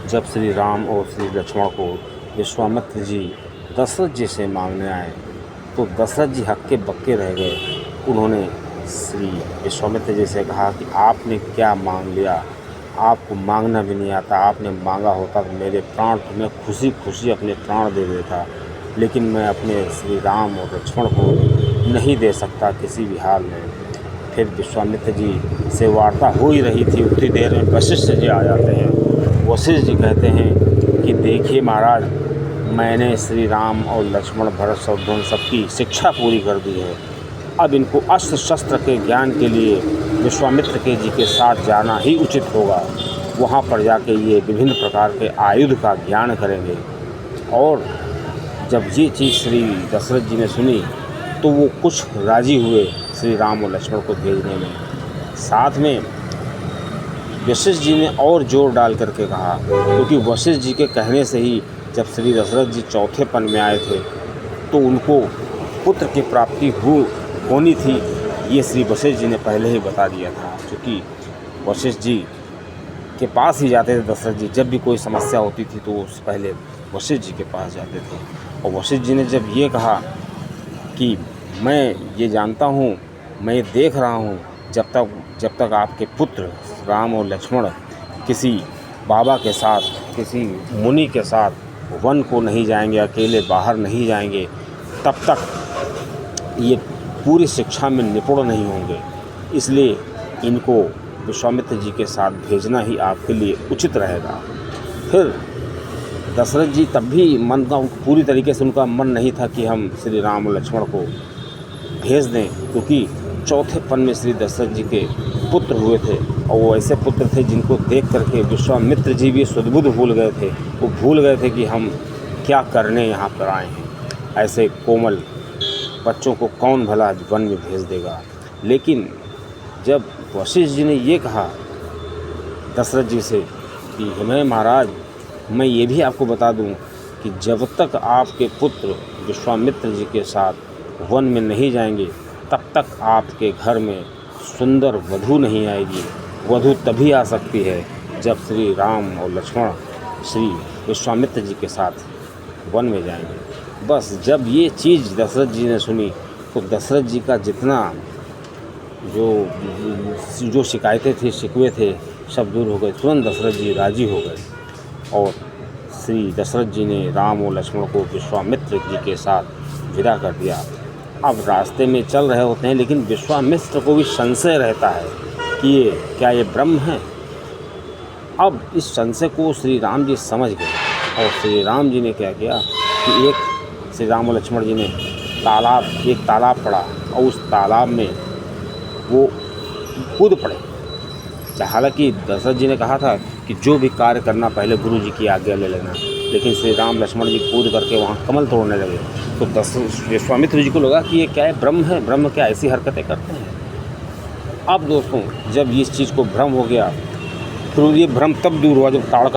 जब श्री राम और श्री लक्ष्मण को विश्वामित्र जी दशरथ जी से मांगने आए तो दशरथ जी हक्के बक्के रह गए। उन्होंने श्री विश्वामित्र जी से कहा कि आपने क्या मांग लिया, आपको मांगना भी नहीं आता, आपने मांगा होता तो मेरे प्राण तो मैं खुशी खुशी अपने प्राण दे देता, लेकिन मैं अपने श्री राम और लक्ष्मण को नहीं दे सकता किसी भी हाल में। फिर विश्वामित्र जी से वार्ता हो ही रही थी, उतनी देर में वशिष्ठ जी आ जाते हैं। वशिष्ठ जी कहते हैं कि देखिए महाराज, मैंने श्री राम और लक्ष्मण भरत शत्रुघ्न सबकी शिक्षा पूरी कर दी है। अब इनको अस्त्र शस्त्र के ज्ञान के लिए विश्वामित्र के जी के साथ जाना ही उचित होगा। वहाँ पर जाके ये विभिन्न प्रकार के आयुध का ज्ञान करेंगे। और जब ये चीज़ श्री दशरथ जी ने सुनी तो वो कुछ राजी हुए श्री राम और लक्ष्मण को भेजने में। साथ में वशिष्ठ जी ने और जोर डाल करके कहा, क्योंकि वशिष्ठ जी के कहने से ही जब श्री दशरथ जी चौथे पन में आए थे तो उनको पुत्र की प्राप्ति होनी थी, ये श्री वशिष्ठ जी ने पहले ही बता दिया था। क्योंकि वशिष्ठ जी के पास ही जाते थे दशरथ जी, जब भी कोई समस्या होती थी तो उससे पहले वशिष्ठ जी के पास जाते थे। और वशिष्ठ जी ने जब ये कहा कि मैं ये जानता हूँ, मैं ये देख रहा हूँ, जब तक आपके पुत्र राम और लक्ष्मण किसी बाबा के साथ, किसी मुनि के साथ वन को नहीं जाएंगे, अकेले बाहर नहीं जाएंगे, तब तक ये पूरी शिक्षा में निपुण नहीं होंगे। इसलिए इनको विश्वामित्र जी के साथ भेजना ही आपके लिए उचित रहेगा। फिर दशरथ जी तब भी मन का पूरी तरीके से उनका मन नहीं था कि हम श्री राम और लक्ष्मण को भेज दें, क्योंकि चौथे पन में श्री दशरथ जी के पुत्र हुए थे और वो ऐसे पुत्र थे जिनको देख करके विश्वामित्र जी भी सुध-बुध भूल गए थे। वो भूल गए थे कि हम क्या करने यहाँ पर आए हैं, ऐसे कोमल बच्चों को कौन भला वन में भेज देगा। लेकिन जब वशिष्ठ जी ने ये कहा दशरथ जी से कि हमें महाराज, मैं ये भी आपको बता दूं कि जब तक आपके पुत्र विश्वामित्र जी के साथ वन में नहीं जाएंगे तब तक आपके घर में सुंदर वधू नहीं आएगी। वधू तभी आ सकती है जब श्री राम और लक्ष्मण श्री विश्वामित्र जी के साथ वन में जाएंगे। बस जब ये चीज़ दशरथ जी ने सुनी तो दशरथ जी का जितना जो शिकायतें थी, शिकवे थे, सब दूर हो गए। तुरंत दशरथ जी राजी हो गए और श्री दशरथ जी ने राम और लक्ष्मण को विश्वामित्र जी के साथ विदा कर दिया। अब रास्ते में चल रहे होते हैं, लेकिन विश्वामित्र को भी संशय रहता है कि क्या ये ब्रह्म है। अब इस संशय को श्री राम जी समझ गए और श्री राम जी ने क्या किया कि एक श्री राम और लक्ष्मण जी ने एक तालाब पड़ा और उस तालाब में वो कूद पड़े। हालांकि दशरथ जी ने कहा था कि जो भी कार्य करना पहले गुरु जी की आज्ञा ले लेना, लेकिन श्री राम लक्ष्मण जी कूद करके वहाँ कमल तोड़ने लगे। तो विश्वामित्र जी को लगा कि ये क्या है, ब्रह्म है, ब्रह्म क्या ऐसी हरकतें करते हैं। अब दोस्तों, जब इस चीज़ को भ्रम हो गया, तो ये भ्रम तब दूर हुआ जब ताड़